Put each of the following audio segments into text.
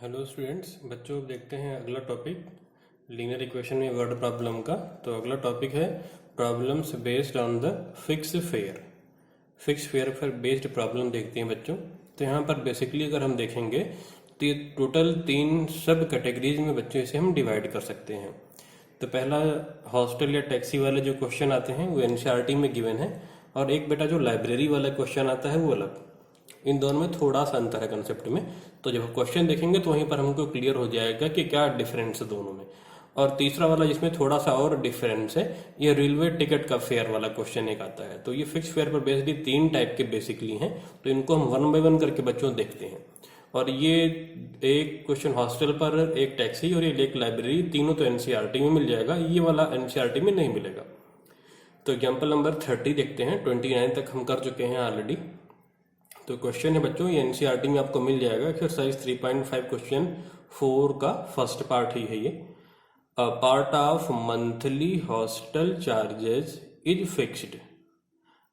Hello students, बच्चों देखते हैं अगला टॉपिक लीनियर इक्वेशन में वर्ड प्रॉब्लम का। तो अगला टॉपिक है problems based on the fix fair पर बेस्ड प्रॉब्लम देखते हैं बच्चों। तो यहाँ पर बेसिकली अगर हम देखेंगे तो ये टोटल 3 सब कैटेगरीज में बच्चों इसे हम डिवाइड कर सकते हैं। तो पहला हॉस्टल या टैक्सी वाले जो क्वेश्चन आते हैं वो एनसीईआरटी में गिवन है, और एक बेटा जो लाइब्रेरी वाला क्वेश्चन आता है वो अलग। इन दोनों में थोड़ा सा अंतर है कंसेप्ट में। तो जब क्वेश्चन देखेंगे तो वहीं पर हमको क्लियर हो जाएगा कि क्या डिफरेंस है दोनों में। और तीसरा वाला जिसमें थोड़ा सा और डिफरेंस है, ये रेलवे टिकट का फेयर वाला क्वेश्चन एक आता है। तो ये फिक्स फेयर पर बेस्ड 3 टाइप के बेसिकली हैं। तो इनको हम 1 बाय 1 करके बच्चों देखते हैं। और ये एक क्वेश्चन हॉस्टल पर, एक टैक्सी और एक लाइब्रेरी, तीनों तो एनसीईआरटी में मिल जाएगा, ये वाला एनसीईआरटी में नहीं मिलेगा। तो एग्जाम्पल नंबर 30 देखते हैं। 29 तक हम कर चुके हैं ऑलरेडी। तो क्वेश्चन है बच्चों, ये एनसीईआरटी में आपको मिल जाएगा। एक्सरसाइज 3.5 क्वेश्चन 4 का फर्स्ट पार्ट ही है ये। A part of monthly hostel charges is fixed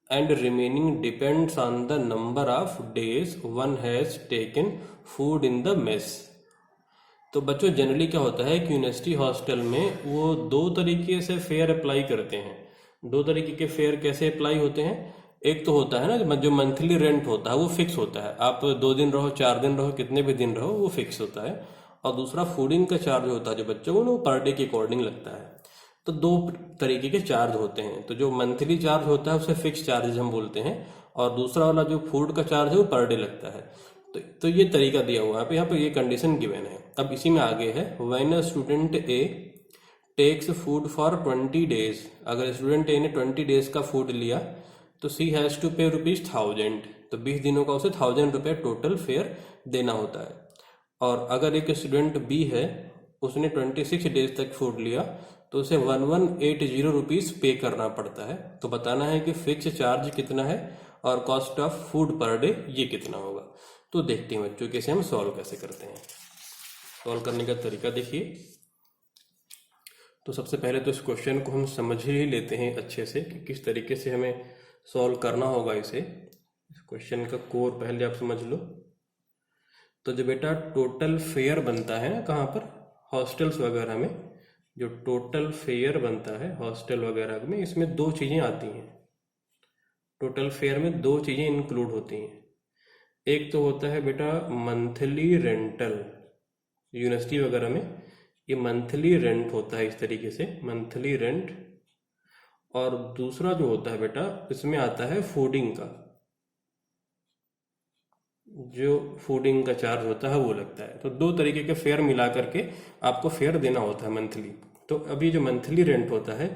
and remaining depends on the number of days one has taken food in the mess. तो बच्चों जनरली क्या होता है कि यूनिवर्सिटी हॉस्टल में वो 2 तरीके से फेयर अप्लाई करते हैं। 2 तरीके के फेयर कैसे अप्लाई होते हैं? एक तो होता है ना, जो मंथली रेंट होता है वो फिक्स होता है, आप 2 दिन रहो, 4 दिन रहो, कितने भी दिन रहो वो फिक्स होता है। और दूसरा फूडिंग का चार्ज होता है जो बच्चों को ना, वो पर डे के अकॉर्डिंग लगता है। तो 2 तरीके के चार्ज होते हैं। तो जो मंथली चार्ज होता है उसे फिक्स चार्जेस हम बोलते हैं, और दूसरा वाला जो फूड का चार्ज है वो पर डे लगता है। तो ये तरीका दिया हुआ है यहाँ पे ये कंडीशन गिवन है। अब इसी में आगे है, when a student A takes food for 20 days. अगर स्टूडेंट ए ने 20 डेज का फूड लिया तो सी हैज टू पे ₹1000। तो 20 दिनों का उसे 1000 रुपये टोटल फेयर देना होता है। और अगर एक स्टूडेंट बी है, उसने 26 डेज तक फूड लिया तो उसे 1180 रुपीज पे करना पड़ता है। तो बताना है कि फिक्स चार्ज कितना है और cost of food per day ये कितना होगा। तो देखते हैं बच्चों कैसे हम सॉल्व कैसे करते हैं। सॉल्व करने का तरीका देखिए। तो सबसे पहले तो इस क्वेश्चन को हम समझ ही लेते हैं अच्छे से कि किस तरीके से हमें सॉल्व करना होगा इसे। इस क्वेश्चन का कोर पहले आप समझ लो। तो जो बेटा टोटल फेयर बनता है ना, कहाँ पर, हॉस्टल्स वगैरह में जो टोटल फेयर बनता है हॉस्टल वगैरह में, इसमें 2 चीज़ें आती हैं। टोटल फेयर में 2 चीज़ें इंक्लूड होती हैं। एक तो होता है बेटा मंथली रेंटल। यूनिवर्सिटी वगैरह में ये मंथली रेंट होता है, इस तरीके से मंथली रेंट। और दूसरा जो होता है बेटा, इसमें आता है फूडिंग का, जो फूडिंग का चार्ज होता है वो लगता है। तो 2 तरीके के फेयर मिला करके आपको फेयर देना होता है मंथली। तो अभी जो मंथली रेंट होता है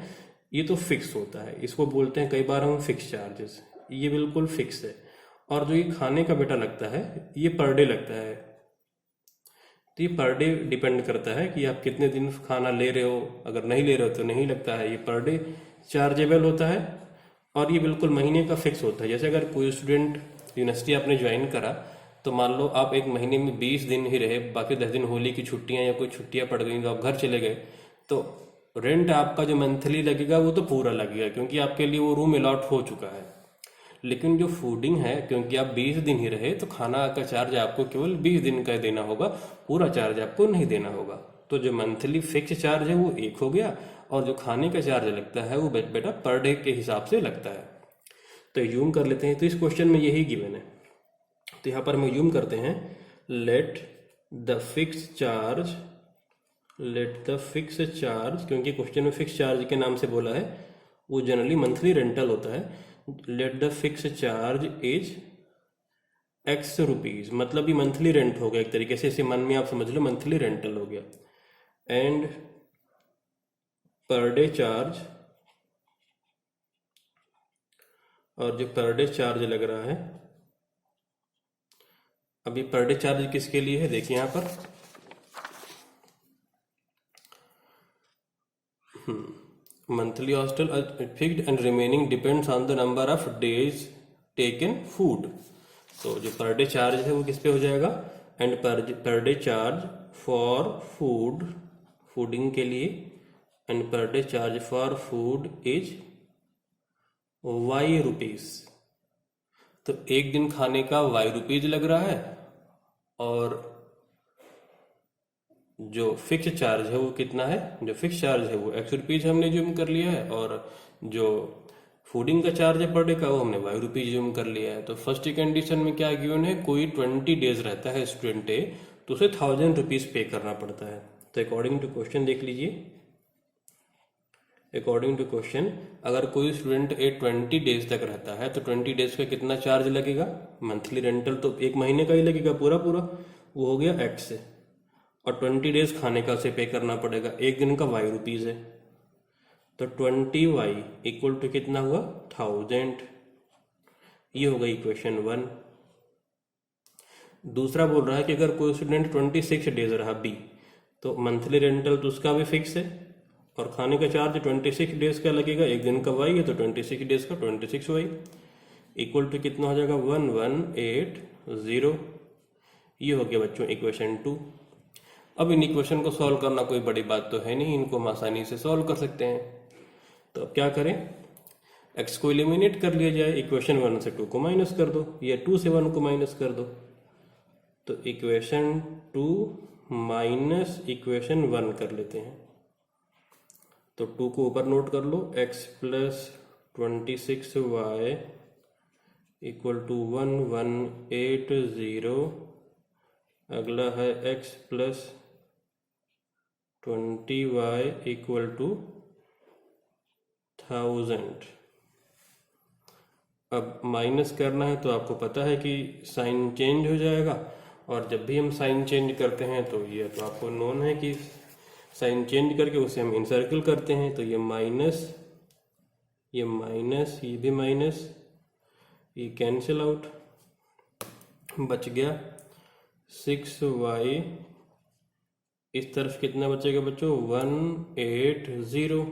ये तो फिक्स होता है, इसको बोलते हैं कई बार हम फिक्स चार्जेस, ये बिल्कुल फिक्स है। और जो ये खाने का बेटा लगता है ये पर डे लगता है। तो ये पर डे डिपेंड करता है कि आप कितने दिन खाना ले रहे हो, अगर नहीं ले रहे हो तो नहीं लगता है, ये पर डे चार्जेबल होता है। और ये बिल्कुल महीने का फिक्स होता है। जैसे अगर कोई स्टूडेंट यूनिवर्सिटी आपने ज्वाइन करा, तो मान लो आप एक महीने में 20 दिन ही रहे, बाकी 10 दिन होली की छुट्टियां या कोई छुट्टियां पड़ गई तो आप घर चले गए, तो रेंट आपका जो मंथली लगेगा वो तो पूरा लगेगा, क्योंकि आपके लिए वो रूम अलॉट हो चुका है। लेकिन जो फूडिंग है, क्योंकि आप 20 दिन ही रहे, तो खाना का चार्ज आपको केवल 20 दिन का देना होगा, पूरा चार्ज आपको नहीं देना होगा। तो जो मंथली फिक्स चार्ज है वो एक हो गया, और जो खाने का चार्ज लगता है वो बेटा पर डे के हिसाब से लगता है। तो यूम कर लेते हैं। तो इस क्वेश्चन में यही गिवन है। तो यहाँ पर हम यूम करते हैं, लेट द फिक्स चार्ज, क्योंकि क्वेश्चन में फिक्स चार्ज के नाम से बोला है, वो जनरली मंथली रेंटल होता है। Late the fix charge is X rupees, मतलब ये मंथली रेंट हो गया एक तरीके से, इसे मन में आप समझ लो मंथली रेंटल हो गया। एंड पर डे चार्ज, और जो पर डे चार्ज लग रहा है, अभी पर डे चार्ज किसके लिए है देखिए यहाँ पर, monthly hostel fixed and remaining depends on the number of days taken food. तो जो पर डे चार्ज है वो किस पे हो जाएगा, and per day charge for food, fooding के लिए, and per day charge for food is Y rupees. तो एक दिन खाने का Y रुपीज लग रहा है, और जो फिक्स चार्ज है वो कितना है, जो फिक्स चार्ज है वो एक्स रुपीज हमने ज्यूम कर लिया है, और जो फूडिंग का चार्ज है पर डे का वो हमने वाई रुपीज ज्यूम कर लिया है। तो फर्स्ट कंडीशन में क्या गिवन है, कोई 20 डेज रहता है स्टूडेंट ए तो उसे 1000 रुपीज पे करना पड़ता है। तो अकॉर्डिंग टू क्वेश्चन देख लीजिए, अकॉर्डिंग टू क्वेश्चन अगर कोई स्टूडेंट ए 20 डेज तक रहता है तो 20 डेज का कितना चार्ज लगेगा, मंथली रेंटल तो एक महीने का ही लगेगा पूरा पूरा, वो हो गया एक्स से, और 20 डेज खाने का उसे पे करना पड़ेगा, एक दिन का वाई रुपीज है, तो 20 वाई इक्वल टू कितना हुआ 1000। ये हो गई इक्वेशन 1। दूसरा बोल रहा है कि अगर कोई स्टूडेंट 26 डेज रहा बी तो मंथली रेंटल तो उसका भी फिक्स है, और खाने का चार्ज 26 डेज का लगेगा, एक दिन का वाई है तो 26 डेज का 26 वाई इक्वल टू कितना हो जाएगा 1180। ये हो गया बच्चों इक्वेशन 2। अब इन इक्वेशन को सॉल्व करना कोई बड़ी बात तो है नहीं, इनको हम आसानी से सॉल्व कर सकते हैं। तो अब क्या करें, x को एलिमिनेट कर लिया जाए, इक्वेशन 1 से 2 को माइनस कर दो, या 2 से 1 को माइनस कर दो, तो इक्वेशन 2 माइनस इक्वेशन 1 कर लेते हैं। तो 2 को ऊपर नोट कर लो, x plus 26y equal to 1180, अगला है x plus 20y equal to 1000। अब माइनस करना है तो आपको पता है कि साइन चेंज हो जाएगा, और जब भी हम साइन चेंज करते हैं तो ये तो आपको नोन है कि साइन चेंज करके उसे हम इनसर्कल करते हैं, तो ये माइनस, ये माइनस, ये भी माइनस, ये कैंसिल आउट, बच गया 6y, इस तरफ कितना बचेगा बच्चों 180,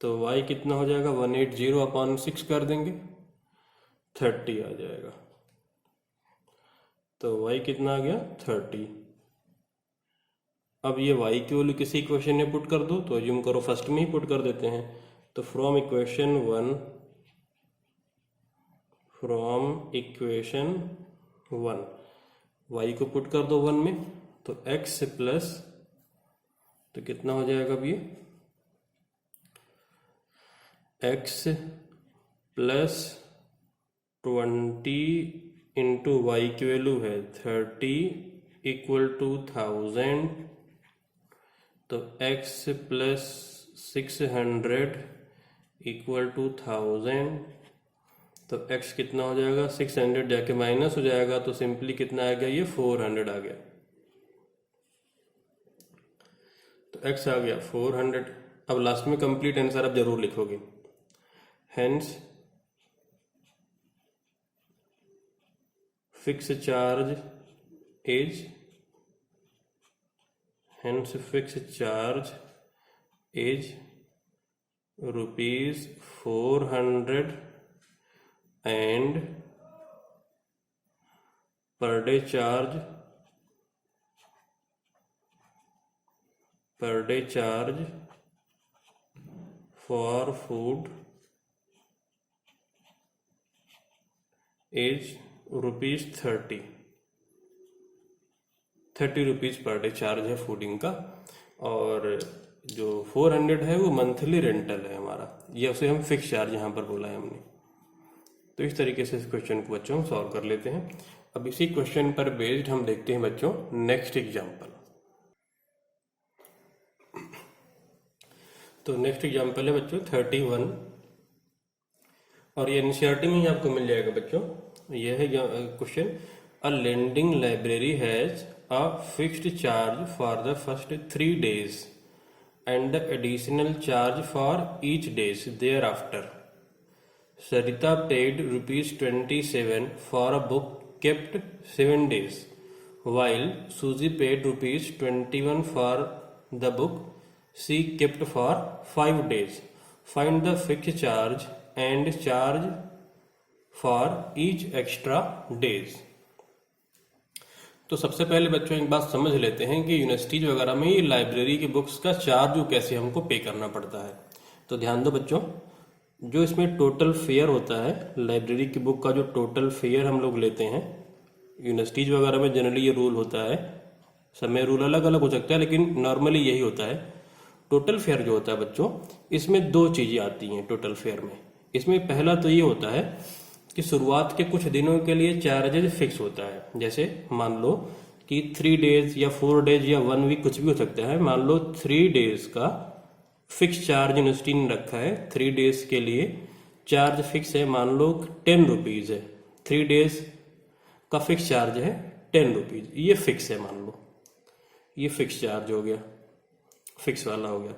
तो y कितना हो जाएगा 180 अपॉन 6 कर देंगे 30 आ जाएगा, तो y कितना आ गया 30। अब ये y की वैल्यू किसी इक्वेशन में पुट कर दो, तो अज्यूम करो फर्स्ट में ही पुट कर देते हैं, तो फ्रॉम इक्वेशन 1 y को पुट कर दो 1 में, तो x प्लस, तो कितना हो जाएगा अब ये x प्लस 20 इंटू वाई की वैल्यू है 30 इक्वल टू 1000, तो x प्लस 600 इक्वल टू 1000, तो x कितना हो जाएगा 600 जाके माइनस हो जाएगा, तो सिंपली कितना आ गया ये 400 आ गया, तो x आ गया 400। अब लास्ट में कंप्लीट आंसर आप जरूर लिखोगे, hence fix charge is, hence fixed charge is rupees 400 and per day charge for food is rupees 30 rupees पर डे चार्ज है फूडिंग का, और जो 400 है वो मंथली रेंटल है हमारा, ये उसे हम फिक्स चार्ज यहाँ पर बोला है हमने। तो इस तरीके से इस क्वेश्चन को बच्चों हम सॉल्व कर लेते हैं। अब इसी क्वेश्चन पर बेस्ड हम देखते हैं बच्चों नेक्स्ट एग्जाम्पल। तो नेक्स्ट एग्जाम्पल है बच्चों 31, और ये एनसीईआरटी में ही आपको मिल जाएगा बच्चों। यह है question, a lending library has a fixed charge for the first 3 days and the additional charge for each days thereafter. Sarita paid ₹27 for a book kept 7 days, while Susie paid ₹21 for the book she kept for 5 days. Find the fixed charge and charge for each extra days. तो सबसे पहले बच्चों एक बात समझ लेते हैं कि यूनिवर्सिटीज वगैरह में ये लाइब्रेरी की बुक्स का चार्ज कैसे हमको पे करना पड़ता है। तो ध्यान दो बच्चों, जो इसमें टोटल फेयर होता है, लाइब्रेरी की बुक का जो टोटल फेयर हम लोग लेते हैं, यूनिवर्सिटीज वगैरह में जनरली ये रूल होता है सब में रूल अलग अलग हो सकता है, लेकिन नॉर्मली यही होता है। टोटल फेयर जो होता है बच्चों, इसमें दो चीजें आती हैं टोटल फेयर में। इसमें पहला तो ये होता है कि शुरुआत के कुछ दिनों के लिए चार्जेज फिक्स होता है। जैसे मान लो कि 3 डेज या 4 डेज या 1 वीक कुछ भी हो सकता है। मान लो 3 डेज का फिक्स चार्ज यूनिवर्सिटी ने रखा है। 3 डेज के लिए चार्ज फिक्स है, मान लो 10 रुपीज है। 3 डेज का फिक्स चार्ज है 10 रुपीज, ये फिक्स है। मान लो ये फिक्स चार्ज हो गया, फिक्स वाला हो गया।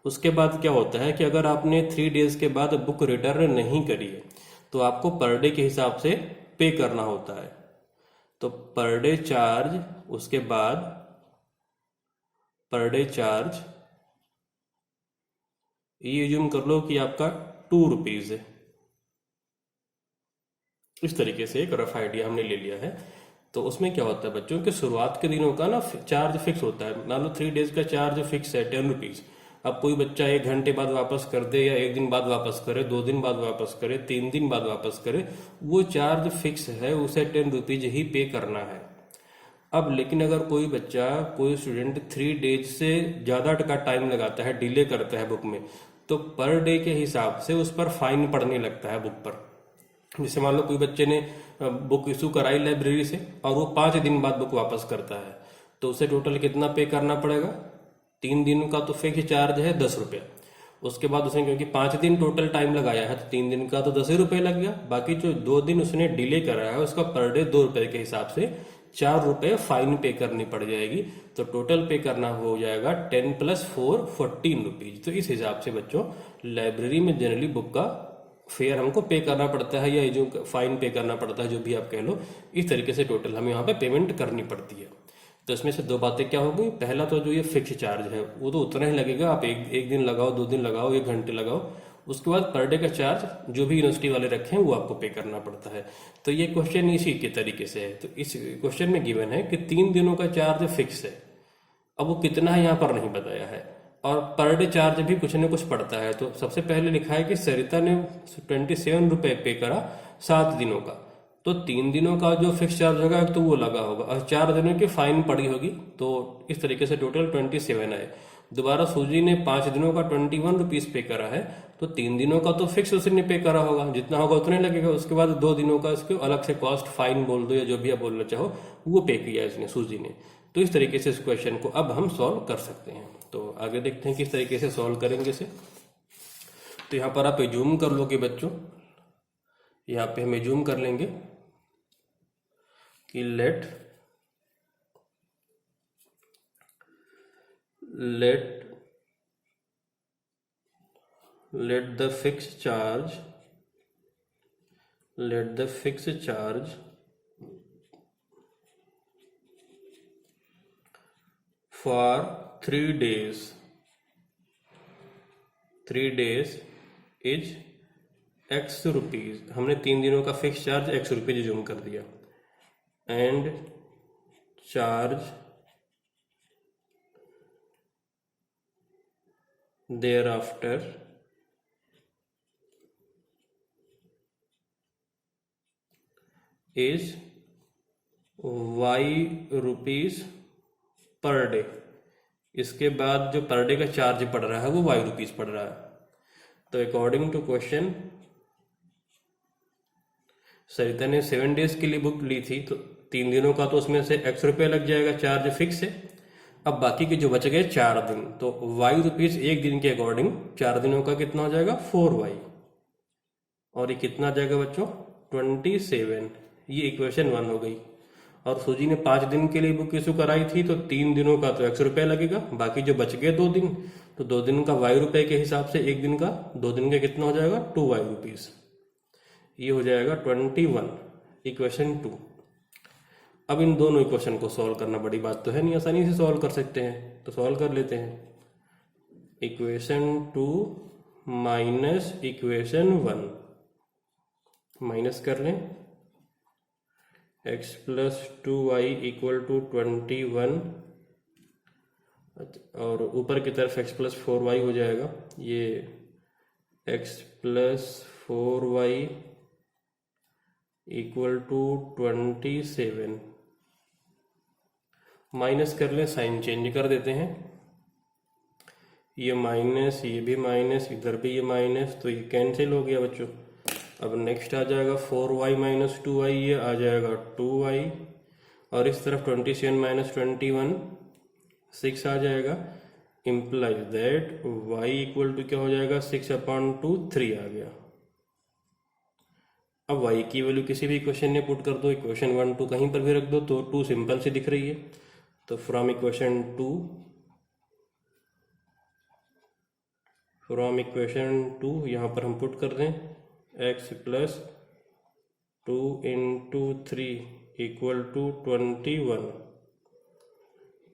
उसके बाद क्या होता है कि अगर आपने 3 डेज के बाद बुक रिटर्न नहीं करी है तो आपको पर डे के हिसाब से पे करना होता है। तो पर डे चार्ज, उसके बाद पर डे चार्ज ये यूज कर लो कि आपका 2 रुपीज है। इस तरीके से एक रफ आइडिया हमने ले लिया है। तो उसमें क्या होता है बच्चों के शुरुआत के दिनों का ना चार्ज फिक्स होता है। मान लो 3 डेज का चार्ज फिक्स है 10 रुपीज। अब कोई बच्चा 1 घंटे बाद वापस कर दे, या 1 दिन बाद वापस करे, 2 दिन बाद वापस करे, 3 दिन बाद वापस करे, वो चार्ज फिक्स है, उसे 10 रुपीज ही पे करना है। अब लेकिन अगर कोई बच्चा, कोई स्टूडेंट 3 डेज से ज़्यादा का टाइम लगाता है, डिले करता है बुक में, तो पर डे के हिसाब से उस पर फाइन पड़ने लगता है बुक पर। जैसे मान लो कोई बच्चे ने बुक इशू कराई लाइब्रेरी से और वो 5 दिन बाद बुक वापस करता है, तो उसे टोटल कितना पे करना पड़ेगा? 3 दिन का तो फिक्स चार्ज है 10 रुपया। उसके बाद उसने क्योंकि 5 दिन टोटल टाइम लगाया है तो 3 दिन का तो 10 ही रुपये लग गया। बाकी जो 2 दिन उसने डिले करा है उसका पर डे 2 रुपये के हिसाब से 4 रुपये फाइन पे करनी पड़ जाएगी। तो टोटल पे करना हो जाएगा 10 + 4 14 रुपीज। तो इस हिसाब से बच्चों लाइब्रेरी में जनरली बुक का फेयर हमको पे करना पड़ता है, या जो फाइन पे करना पड़ता है, जो भी आप कह लो। इस तरीके से टोटल हमें यहाँ पे पेमेंट करनी पड़ती है। तो इसमें से दो बातें क्या होगी, पहला तो जो ये फिक्स चार्ज है वो तो उतना ही लगेगा, आप एक दिन लगाओ, 2 दिन लगाओ, 1 घंटे लगाओ। उसके बाद पर डे का चार्ज जो भी यूनिवर्सिटी वाले रखे हैं वो आपको पे करना पड़ता है। तो ये क्वेश्चन इसी के तरीके से है। तो इस क्वेश्चन में गिवन है कि 3 दिनों का चार्ज फिक्स है। अब वो कितना है यहाँ पर नहीं बताया है, और पर डे चार्ज भी कुछ न कुछ पड़ता है। तो सबसे पहले लिखा है कि सरिता ने 27 रुपये पे करा 7 दिनों का। तो 3 दिनों का जो फिक्स चार्ज होगा तो वो लगा होगा, और 4 दिनों की फाइन पड़ी होगी। तो इस तरीके से टोटल 27 आए। दोबारा सूजी ने 5 दिनों का 21 रुपीज पे करा है, तो 3 दिनों का तो फिक्स उसने पे करा होगा, जितना होगा उतने लगेगा। उसके बाद 2 दिनों का इसको अलग से कॉस्ट फाइन बोल दो, या जो भी आप बोलना चाहो, वो पे किया इसने, सूजी ने। तो इस तरीके से इस क्वेश्चन को अब हम सॉल्व कर सकते हैं। तो आगे देखते हैं किस तरीके से सॉल्व करेंगे इसे। तो यहाँ पर आप जूम कर लोगे बच्चों, यहाँ पे हम जूम कर लेंगे कि let the fix charge for 3 days is X rupees. हमने 3 दिनों का fix charge X rupees zoom कर दिया। And charge thereafter is Y rupees per day. इसके बाद जो पर डे का चार्ज पड़ रहा है वो Y रुपीज पड़ रहा है। तो अकॉर्डिंग टू क्वेश्चन, सरिता ने 7 डेज के लिए बुक ली थी, तो 3 दिनों का तो उसमें से X रुपये लग जाएगा, चार्ज फिक्स है। अब बाकी के जो बच गए 4 दिन, तो Y रुपीज 1 दिन के अकॉर्डिंग 4 दिनों का कितना हो जाएगा 4Y। और ये कितना आ जाएगा बच्चों 27। ये इक्वेशन 1 हो गई। और सूजी ने 5 दिन के लिए बुक इशू कराई थी, तो 3 दिनों का तो X रुपये लगेगा। बाकी जो बच गए 2 दिन, तो 2 दिन का Y रुपये के हिसाब से 1 दिन का, 2 दिन का कितना हो जाएगा 2Y रुपीज। ये हो जाएगा 21, इक्वेशन 2। अब इन दोनों इक्वेशन को सॉल्व करना बड़ी बात तो है नहीं, आसानी से सॉल्व कर सकते हैं। तो सॉल्व कर लेते हैं। इक्वेशन 2 माइनस इक्वेशन 1 माइनस कर लें। x + 2y = 21, और ऊपर की तरफ x + 4y हो जाएगा। ये x + 4y = 27 माइनस कर लें, साइन चेंज कर देते हैं, ये माइनस, ये भी माइनस, इधर भी ये माइनस, तो ये कैंसिल हो गया बच्चों। अब नेक्स्ट आ जाएगा 4y माइनस 2y, ये आ जाएगा 2y, और इस तरफ 27 माइनस 21 6 आ जाएगा। Implies that y equal to क्या हो जाएगा, 6/2 3 आ गया। अब y की वैल्यू किसी भी इक्वेशन में पुट कर दो, इक्वेशन 1 2 कहीं पर भी रख दो, तो 2 सिंपल से दिख रही है। तो फ्रॉम इक्वेशन 2 यहाँ पर हम पुट कर दें x plus 2 into 3 equal to 21,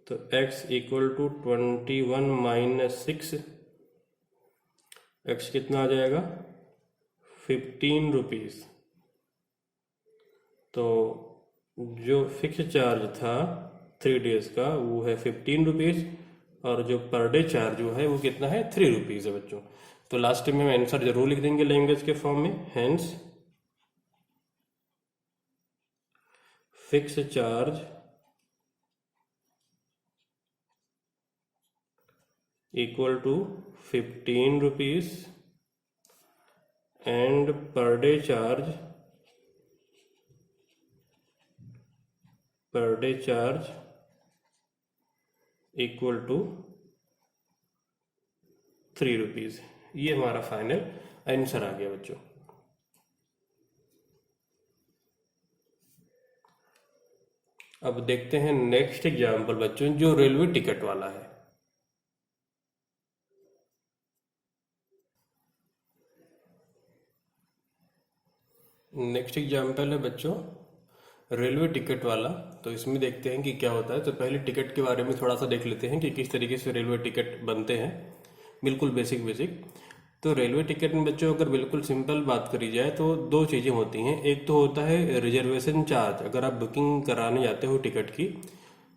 तो x equal to 21 minus 6, x कितना आ जाएगा 15 रुपीज़। तो जो फिक्स चार्ज था 3 डेज का वो है 15 रुपीज़, और जो पर डे चार्ज जो है वो कितना है 3 रुपीज़ है बच्चों। तो लास्ट में हम आंसर जरूर लिख देंगे लैंग्वेज के फॉर्म में, hence fix charge equal to 15 rupees and per day charge equal to 3 rupees. ये हमारा फाइनल आंसर आ गया बच्चों। अब देखते हैं नेक्स्ट एग्जाम्पल बच्चों, जो रेलवे टिकट वाला है। नेक्स्ट एग्जाम्पल है बच्चों रेलवे टिकट वाला। तो इसमें देखते हैं कि क्या होता है। तो पहले टिकट के बारे में थोड़ा सा देख लेते हैं कि किस तरीके से रेलवे टिकट बनते हैं, बिल्कुल बेसिक। तो रेलवे टिकट में बच्चों अगर बिल्कुल सिंपल बात करी जाए तो दो चीज़ें होती हैं। एक तो होता है रिजर्वेशन चार्ज, अगर आप बुकिंग कराने जाते हो टिकट की,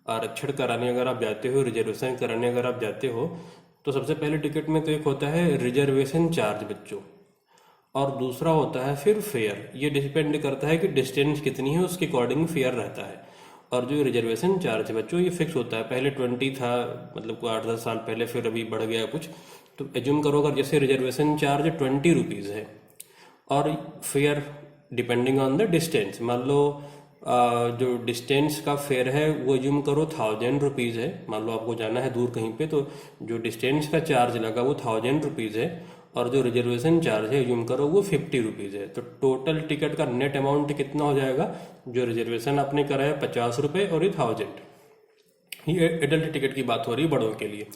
आरक्षण कराने अगर आप जाते हो, रिजर्वेशन कराने अगर आप जाते हो, तो सबसे पहले टिकट में तो एक होता है रिजर्वेशन चार्ज बच्चों, और दूसरा होता है फिर फेयर। ये डिपेंड करता है कि डिस्टेंस कितनी है, उसके अकॉर्डिंग फेयर रहता है। और जो रिजर्वेशन चार्ज है बच्चों ये फिक्स होता है। पहले 20 था, मतलब को 8-10 साल पहले, फिर अभी बढ़ गया कुछ। तो एज्यूम करो अगर जैसे रिजर्वेशन चार्ज 20 रुपीज़ है और fair depending on the distance, मान लो जो डिस्टेंस का फेयर है वो एज्यूम करो 1000 रुपीज़ है। मान लो आपको जाना है दूर कहीं पे, तो जो डिस्टेंस का चार्ज लगा वो 1000 रुपीज़ है, और जो रिजर्वेशन चार्ज है एज्यूम करो वो 50 रुपीज़ है। तो टोटल टिकट का नेट अमाउंट कितना हो जाएगा, जो रिजर्वेशन आपने कराया 50 रुपये और ये 1000। ये एडल्ट टिकट की बात हो रही है बड़ों के लिए।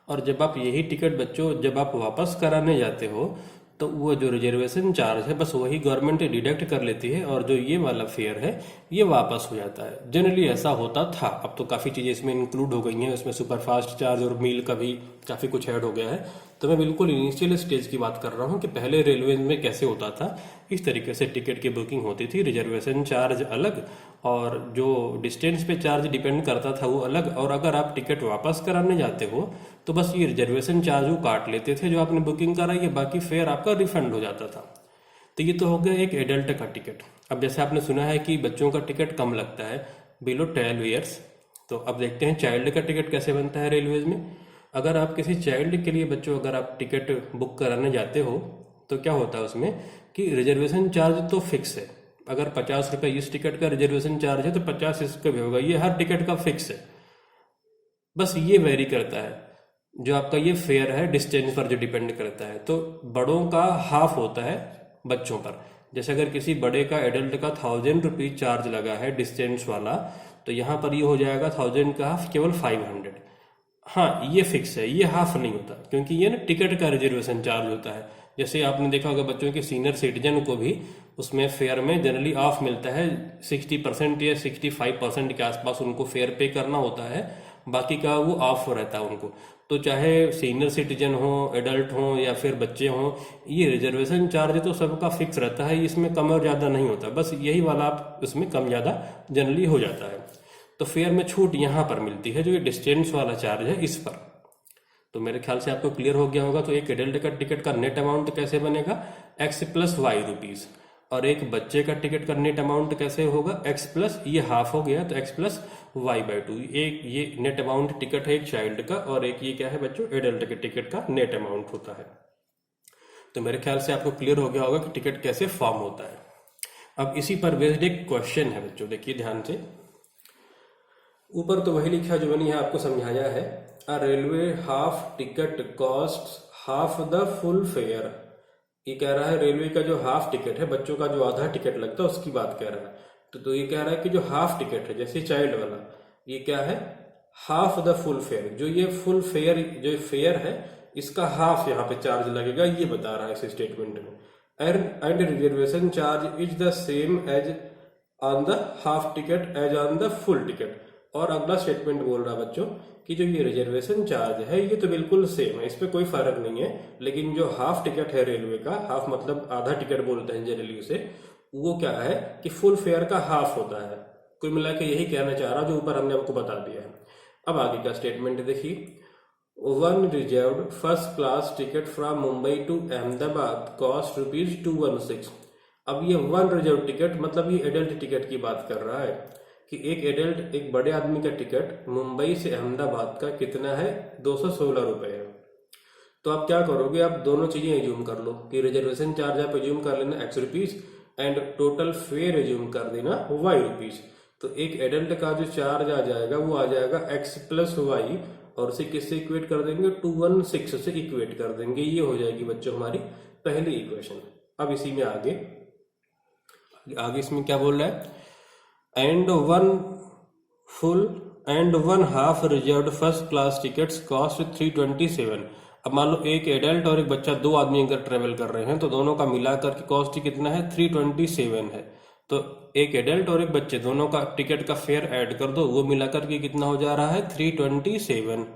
और जब आप यही टिकट बच्चों जब आप वापस कराने जाते हो तो वो जो रिजर्वेशन चार्ज है बस वही गवर्नमेंट डिडक्ट कर लेती है, और जो ये वाला फेयर है ये वापस हो जाता है। जनरली ऐसा होता था, अब तो काफ़ी चीज़ें इसमें इंक्लूड हो गई हैं, उसमें सुपरफास्ट चार्ज और मील का भी काफ़ी कुछ ऐड हो गया है। तो मैं बिल्कुल इनिशियल स्टेज की बात कर रहा हूँ कि पहले रेलवे में कैसे होता था। इस तरीके से टिकट की बुकिंग होती थी, रिजर्वेशन चार्ज अलग और जो डिस्टेंस पे चार्ज डिपेंड करता था वो अलग। और अगर आप टिकट वापस कराने जाते हो तो बस ये रिजर्वेशन चार्ज वो काट लेते थे जो आपने बुकिंग कराई है, बाकी फेयर आपका रिफंड हो जाता था। तो ये तो हो गया एक एडल्ट का टिकट। अब जैसे आपने सुना है कि बच्चों का टिकट कम लगता है बिलो 12 ईयर्स, तो अब देखते हैं चाइल्ड का टिकट कैसे बनता है रेलवेज में। अगर आप किसी चाइल्ड के लिए बच्चों अगर आप टिकट बुक कराने जाते हो तो क्या होता है उसमें कि रिजर्वेशन चार्ज तो फिक्स है। अगर 50 रुपये इस टिकट का रिजर्वेशन चार्ज है तो 50 इसका भी होगा, ये हर टिकट का फिक्स है। बस ये वेरी करता है, जो आपका ये फेयर है डिस्टेंस पर जो डिपेंड करता है। तो बड़ों का हाफ होता है बच्चों पर। जैसे अगर किसी बड़े का एडल्ट का 1000 रुपीज चार्ज लगा है डिस्टेंस वाला, तो यहाँ पर ये हो जाएगा 1000 का हाफ केवल 500। हाँ ये फिक्स है, ये हाफ नहीं होता, क्योंकि ये ना टिकट का रिजर्वेशन चार्ज होता है। जैसे आपने देखा होगा बच्चों के सीनियर सिटीजन को भी उसमें फेयर में जनरली ऑफ मिलता है 60% या 65% के आसपास उनको फेयर पे करना होता है, बाकी का वो ऑफ रहता है उनको। तो चाहे सीनियर सिटीजन हो, एडल्ट हो या फिर बच्चे हों, ये रिजर्वेशन चार्ज तो सबका फिक्स रहता है, इसमें कम और ज़्यादा नहीं होता। बस यही वाला आप इसमें कम ज़्यादा जनरली हो जाता है। तो फेयर में छूट यहाँ पर मिलती है, जो ये डिस्टेंस वाला चार्ज है इस पर। तो मेरे ख्याल से आपको क्लियर हो गया होगा। तो एक एडल्ट का टिकट का नेट अमाउंट कैसे बनेगा, x प्लस वाई रुपीज़। और एक बच्चे का टिकट का नेट अमाउंट कैसे होगा, x प्लस ये हाफ हो गया तो x plus Y by two. एक ये नेट अमाउंट टिकट है एक चाइल्ड का, और एक ये क्या है बच्चों, एडल्ट के टिकट का नेट अमाउंट होता है। तो मेरे ख्याल से आपको क्लियर हो गया होगा कि टिकट कैसे फॉर्म होता है। अब इसी पर बेस्ड एक क्वेश्चन है बच्चों, देखिए ध्यान से। ऊपर तो वही लिखा जो मैंने यहाँ आपको समझाया है, a railway half ticket cost half the full fare. ये कह रहा है रेलवे का जो हाफ टिकट है, बच्चों का जो आधा टिकट लगता है उसकी बात कह रहा है। तो ये कह रहा है कि जो हाफ टिकट है जैसे चाइल्ड वाला, ये क्या है, हाफ द फुल फेयर। जो ये फुल फेयर जो फेयर है इसका हाफ यहाँ पे चार्ज लगेगा, ये बता रहा है इस स्टेटमेंट में। And reservation charge is the same as on the half ticket as on the full ticket. और अगला स्टेटमेंट बोल रहा है बच्चों कि जो ये रिजर्वेशन चार्ज है ये तो बिल्कुल सेम है, इस पे कोई फर्क नहीं है, लेकिन जो हाफ टिकट है रेलवे का, हाफ मतलब आधा टिकट बोलते हैं जनरली उसे, वो क्या है कि फुल फेयर का हाफ होता है। कुल मिला के यही कहना चाह रहा जो ऊपर हमने आपको बता दिया है। अब आगे का स्टेटमेंट देखिए, one reserve first class ticket from Mumbai to Ahmedabad cost ₹216। अब ये वन रिजर्व टिकट मतलब ये एडल्ट टिकट की बात कर रहा है कि एक एडल्ट एक बड़े आदमी का टिकट मुंबई से अहमदाबाद का कितना है, 216 रुपए है। तो आप क्या करोगे, आप दोनों चीजें एज्यूम कर लो कि रिजर्वेशन चार्ज आप एज्यूम कर लेना x rupees and total fair assume कर देना y रुपीज। तो एक एडल्ट का जो चार्ज आ जाएगा वो आ जाएगा x प्लस वाई, और उसे किससे इक्वेट कर देंगे, 216 से इक्वेट कर देंगे। ये हो जाएगी बच्चों हमारी पहली इक्वेशन। अब इसी में आगे इसमें क्या बोल रहा है, and one full and one half reserved first class tickets cost 327। अब मान लो एक एडल्ट और एक बच्चा, दो आदमी अगर ट्रेवल कर रहे हैं तो दोनों का मिलाकर के कॉस्ट कितना है, 327 है। तो एक एडल्ट और एक बच्चे दोनों का टिकट का फेयर ऐड कर दो, वो मिलाकर के कितना हो जा रहा है, 327।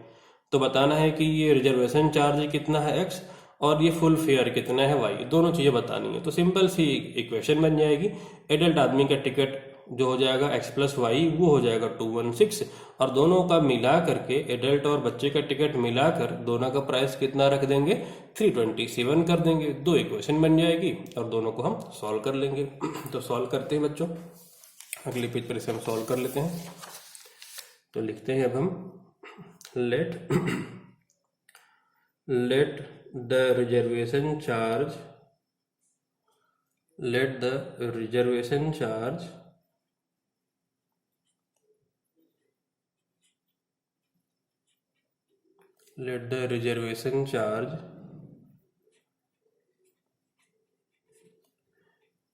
तो बताना है कि ये रिजर्वेशन चार्ज कितना है x और ये फुल फेयर कितना है y, दोनों चीजें बतानी है। तो सिंपल सी इक्वेशन बन जाएगी, एडल्ट आदमी का टिकट जो हो जाएगा x प्लस वाई वो हो जाएगा 216, और दोनों का मिला करके एडल्ट और बच्चे का टिकट मिलाकर दोनों का प्राइस कितना रख देंगे, 327 कर देंगे। दो इक्वेशन बन जाएगी और दोनों को हम सॉल्व कर लेंगे। तो सॉल्व करते हैं बच्चों, अगले पेज पर इसे हम सॉल्व कर लेते हैं। तो लिखते हैं अब हम, let the reservation charge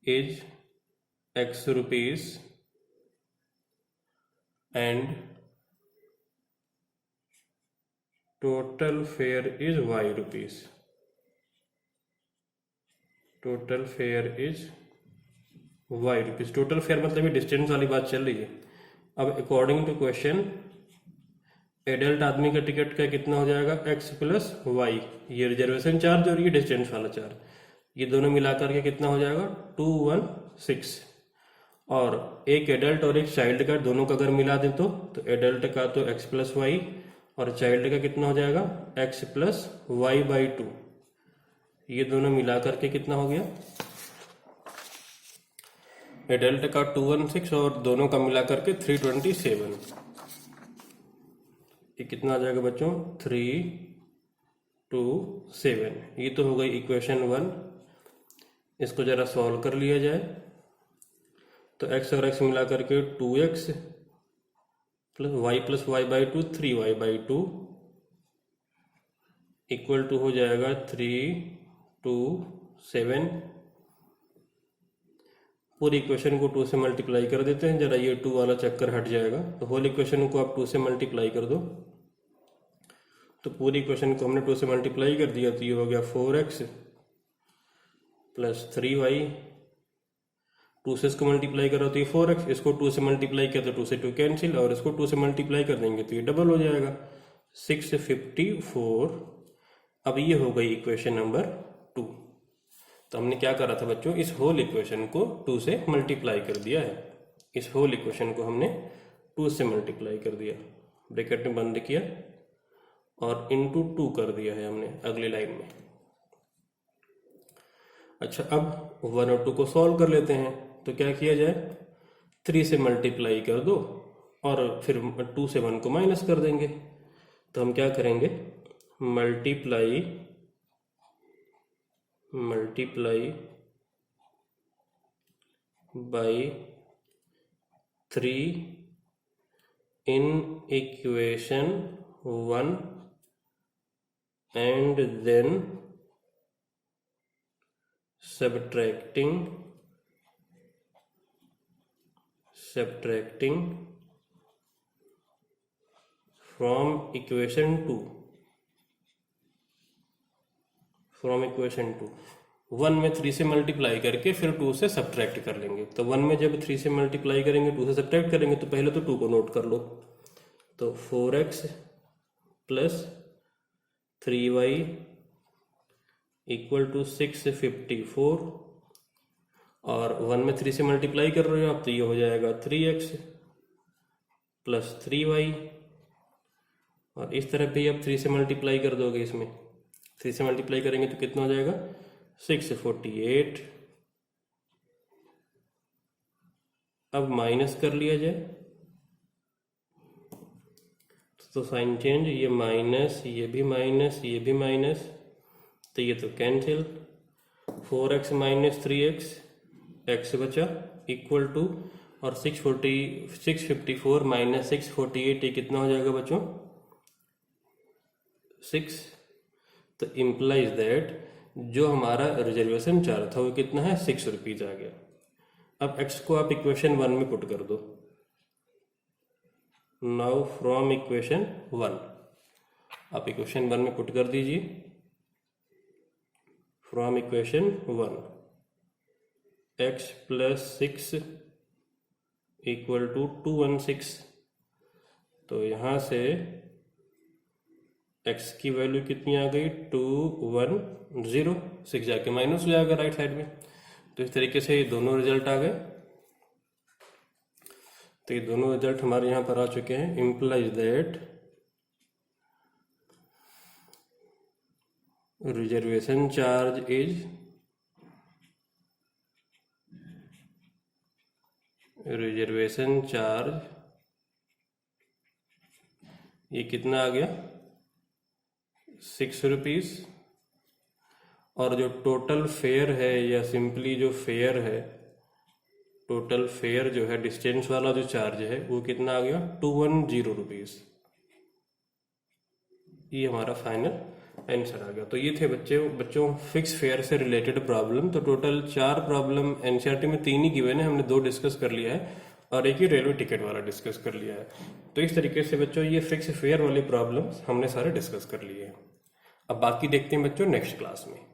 is x rupees and total fare is y rupees। Total fair मतलब ये डिस्टेंस वाली बात चल रही है। अब अकॉर्डिंग टू क्वेश्चन एडल्ट आदमी का टिकट का कितना हो जाएगा, x प्लस वाई, ये रिजर्वेशन चार्ज और ये डिस्टेंस वाला चार्ज, ये दोनों मिलाकर के कितना हो जाएगा, 216। और एक एडल्ट और एक चाइल्ड का दोनों का अगर मिला दें तो एडल्ट का तो x प्लस वाई और चाइल्ड का कितना हो जाएगा, x प्लस वाई बाई 2। ये दोनों मिला करके कितना हो गया, एडल्ट का 216 और दोनों का मिला करके 327। ये कितना आ जाएगा बच्चों, 327। ये तो हो गई इक्वेशन 1। इसको जरा सॉल्व कर लिया जाए तो x और x मिला करके 2x plus Y by 2 3y by 2 equal to हो जाएगा 327। पूरी इक्वेशन को 2 से मल्टीप्लाई कर देते हैं, जरा ये 2 वाला चक्कर हट जाएगा। तो होल इक्वेशन को आप 2 से मल्टीप्लाई कर दो, तो पूरी इक्वेशन को हमने 2 से मल्टीप्लाई कर दिया तो ये हो गया 4x प्लस 3y। 2 से इसको मल्टीप्लाई करो तो ये 4x, इसको 2 से मल्टीप्लाई किया तो 2 से 2 कैंसिल, और इसको 2 से मल्टीप्लाई कर देंगे तो ये डबल हो जाएगा 654। अब ये हो गई इक्वेशन नंबर 2। तो हमने क्या करा था बच्चों, इस होल इक्वेशन को 2 से मल्टीप्लाई कर दिया है। इस होल इक्वेशन को हमने 2 से मल्टीप्लाई कर दिया, ब्रैकेट में बंद किया और इंटू 2 कर दिया है हमने अगली लाइन में। अच्छा, अब 1 और 2 को सॉल्व कर लेते हैं। तो क्या किया जाए, 3 से मल्टीप्लाई कर दो और फिर 2 से 1 को माइनस कर देंगे। तो हम क्या करेंगे, multiply by 3 in equation 1 and then subtracting from equation 2 1 में 3 से मल्टीप्लाई करके फिर 2 से सब्ट्रैक्ट कर लेंगे। तो 1 में जब 3 से मल्टीप्लाई करेंगे 2 से सब्ट्रैक्ट करेंगे तो पहले तो 2 को नोट कर लो। तो 4x plus 3y equal to 654 और 1 में 3 से मल्टीप्लाई कर रहे हो आप तो ये हो जाएगा 3x प्लस 3y और इस तरफ भी आप 3 से मल्टीप्लाई कर दोगे। इसमें 3 से मल्टीप्लाई करेंगे तो कितना हो जाएगा 648। अब माइनस कर लिया जाए तो साइन चेंज, ये माइनस, ये भी माइनस, ये भी माइनस, तो ये तो cancel. 4x minus 3x, x बचा इक्वल टू और 654 माइनस 648 ये कितना हो जाएगा बच्चों 6। तो इम्प्लाइज दैट जो हमारा रिजर्वेशन चार्ज था वो कितना है 6 रुपीज आ गया। अब x को आप इक्वेशन 1 में पुट कर दो। नाउ फ्रॉम इक्वेशन 1 आप इक्वेशन 1 में पुट कर दीजिए। From equation 1 x plus 6 equal to 216। तो यहाँ से x की वैल्यू कितनी आ गई 210। 6 जाके माइनस हो जाएगा राइट साइड में। तो इस तरीके से ये दोनों रिजल्ट आ गए। तो ये दोनों रिजल्ट हमारे यहाँ पर आ चुके हैं। Implies that reservation charge is ये कितना आ गया 6 रुपीज और जो टोटल फेयर है या सिंपली जो फेयर है, टोटल फेयर जो है डिस्टेंस वाला जो चार्ज है वो कितना आ गया 210 रुपीज। ये हमारा फाइनल आंसर आ गया। तो ये थे बच्चों फिक्स फेयर से रिलेटेड प्रॉब्लम। तो टोटल 4 प्रॉब्लम एनसीईआरटी में 3 ही गिवन है, हमने 2 डिस्कस कर लिया है और एक ही रेलवे टिकट वाला डिस्कस कर लिया है। तो इस तरीके से बच्चों ये फिक्स फेयर वाली प्रॉब्लम्स हमने सारे डिस्कस कर लिए हैं। अब बाकी देखते हैं बच्चों नेक्स्ट क्लास में।